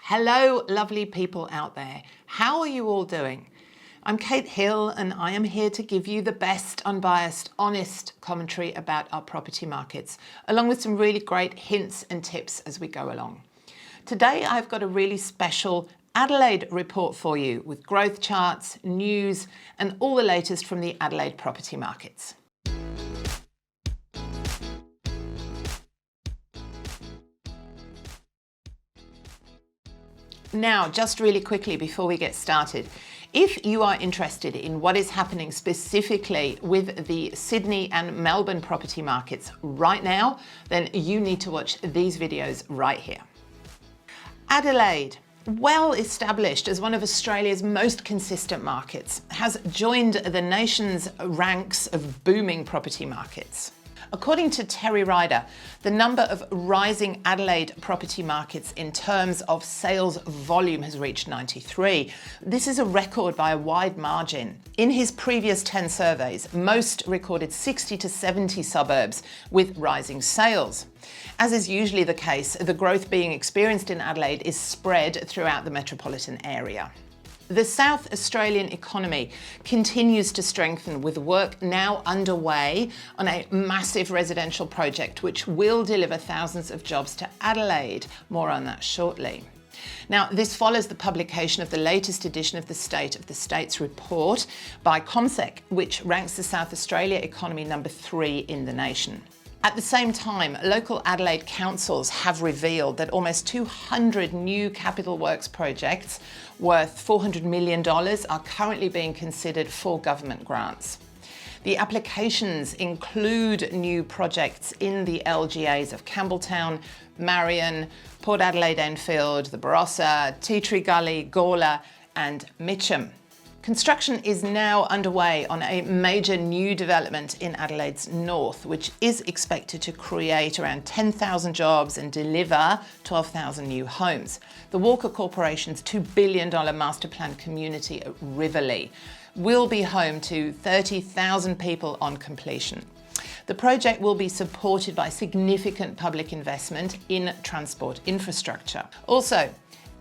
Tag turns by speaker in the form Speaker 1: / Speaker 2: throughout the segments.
Speaker 1: Hello, lovely people out there. How are you all doing? I'm Kate Hill and I am here to give you the best, unbiased, honest commentary about our property markets, along with some really great hints and tips as we go along. Today, I've got a really special Adelaide report for you with growth charts, news, and all the latest from the Adelaide property markets. Now, just really quickly before we get started, if you are interested in what is happening specifically with the Sydney and Melbourne property markets right now, then you need to watch these videos right here. Adelaide, well established as one of Australia's most consistent markets, has joined the nation's ranks of booming property markets. According to Terry Ryder, the number of rising Adelaide property markets in terms of sales volume has reached 93. This is a record by a wide margin. In his previous 10 surveys, most recorded 60 to 70 suburbs with rising sales. As is usually the case, the growth being experienced in Adelaide is spread throughout the metropolitan area. The South Australian economy continues to strengthen with work now underway on a massive residential project which will deliver thousands of jobs to Adelaide. More on that shortly. Now, this follows the publication of the latest edition of the State of the States report by CommSec, which ranks the South Australia economy number 3 in the nation. At the same time, local Adelaide councils have revealed that almost 200 new capital works projects worth $400 million are currently being considered for government grants. The applications include new projects in the LGAs of Campbelltown, Marion, Port Adelaide Enfield, the Barossa, Tea Tree Gully, Gawler and Mitcham. Construction is underway on a major new development in Adelaide's north, which is expected to create around 10,000 jobs and deliver 12,000 new homes. The Walker Corporation's $2 billion master plan community at Riverlea will be home to 30,000 people on completion. The project will be supported by significant public investment in transport infrastructure. Also,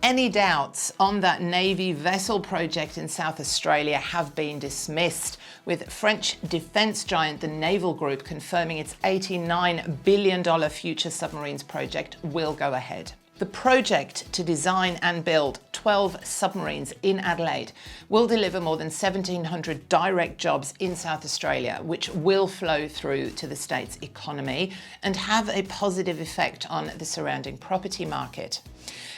Speaker 1: any doubts on that Navy vessel project in South Australia have been dismissed, with French defence giant the Naval Group confirming its $89 billion future submarines project will go ahead. The project to design and build 12 submarines in Adelaide will deliver more than 1,700 direct jobs in South Australia, which will flow through to the state's economy and have a positive effect on the surrounding property market.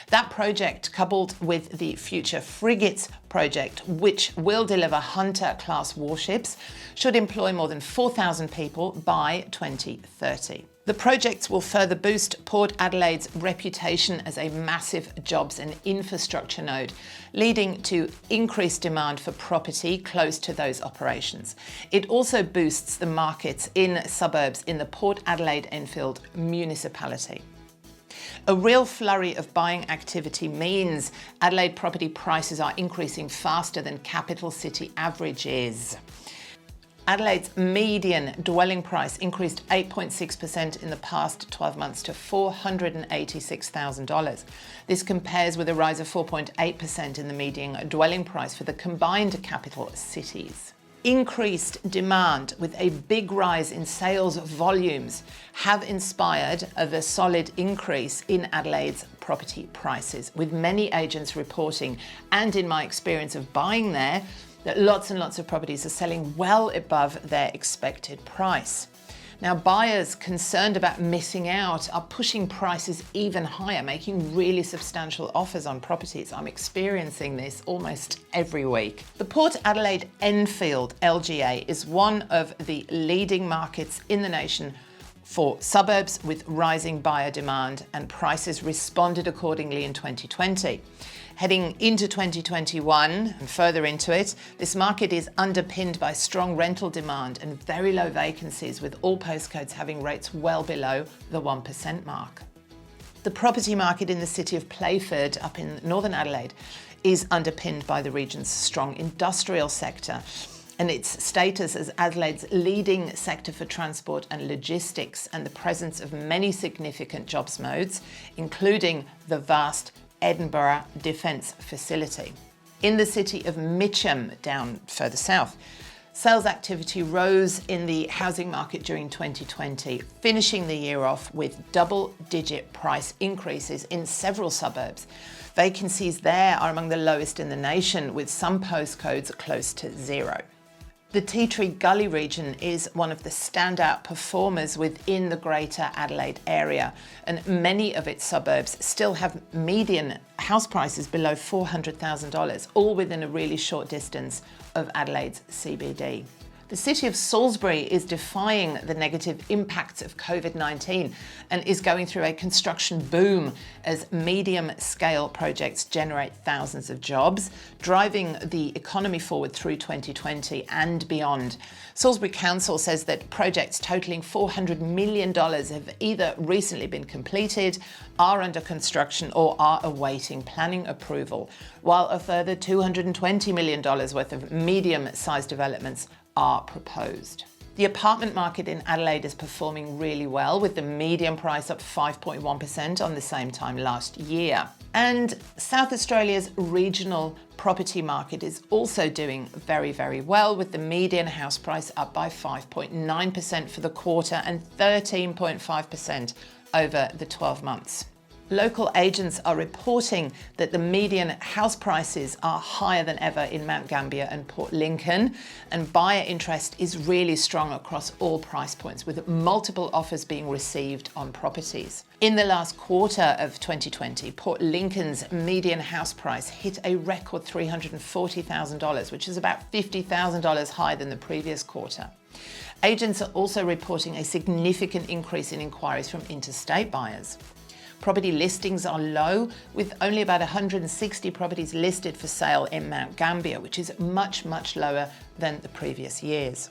Speaker 1: That project, coupled with the future frigates project, which will deliver Hunter-class warships, should employ more than 4,000 people by 2030. The projects will further boost Port Adelaide's reputation as a massive jobs and infrastructure node, leading to increased demand for property close to those operations. It also boosts the markets in suburbs in the Port Adelaide Enfield municipality. A real flurry of buying activity means Adelaide property prices are increasing faster than capital city averages. Adelaide's median dwelling price increased 8.6% in the past 12 months to $486,000. This compares with a rise of 4.8% in the median dwelling price for the combined capital cities. Increased demand with a big rise in sales volumes have inspired the solid increase in Adelaide's property prices, with many agents reporting, and in my experience of buying there, that lots and lots of properties are selling well above their expected price. Now, buyers concerned about missing out are pushing prices even higher, making really substantial offers on properties. I'm experiencing this almost every week. The Port Adelaide Enfield LGA is one of the leading markets in the nation for suburbs with rising buyer demand, and prices responded accordingly in 2020. Heading into 2021 and further into it, this market is underpinned by strong rental demand and very low vacancies, with all postcodes having rates well below the 1% mark. The property market in the city of Playford up in northern Adelaide is underpinned by the region's strong industrial sector and its status as Adelaide's leading sector for transport and logistics, and the presence of many significant jobs modes, including the vast Edinburgh Defence Facility. In the city of Mitcham, down further south, sales activity rose in the housing market during 2020, finishing the year off with double-digit price increases in several suburbs. Vacancies there are among the lowest in the nation, with some postcodes close to zero. The Tea Tree Gully region is one of the standout performers within the Greater Adelaide area, and many of its suburbs still have median house prices below $400,000, all within a really short distance of Adelaide's CBD. The city of Salisbury is defying the negative impacts of COVID-19 and is going through a construction boom as medium-scale projects generate thousands of jobs, driving the economy forward through 2020 and beyond. Salisbury Council says that projects totaling $400 million have either recently been completed, are under construction, or are awaiting planning approval, while a further $220 million worth of medium-sized developments are proposed. The apartment market in Adelaide is performing really well, with the median price up 5.1% on the same time last year. And South Australia's regional property market is also doing very, very well, with the median house price up by 5.9% for the quarter and 13.5% over the 12 months. Local agents are reporting that the median house prices are higher than ever in Mount Gambier and Port Lincoln, and buyer interest is really strong across all price points, with multiple offers being received on properties. In the last quarter of 2020, Port Lincoln's median house price hit a record $340,000, which is about $50,000 higher than the previous quarter. Agents are also reporting a significant increase in inquiries from interstate buyers. Property listings are low, with only about 160 properties listed for sale in Mount Gambier, which is much, much lower than the previous years.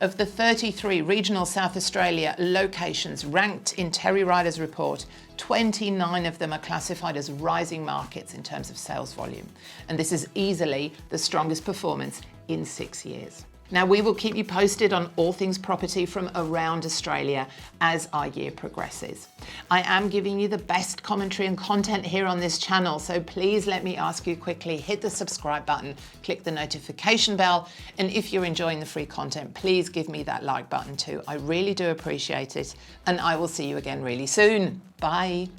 Speaker 1: Of the 33 regional South Australia locations ranked in Terry Ryder's report, 29 of them are classified as rising markets in terms of sales volume. And this is easily the strongest performance in 6 years. Now, we will keep you posted on all things property from around Australia as our year progresses. I am giving you the best commentary and content here on this channel, so please let me ask you quickly, hit the subscribe button, click the notification bell, and if you're enjoying the free content, please give me that like button too. I really do appreciate it, and I will see you again really soon. Bye.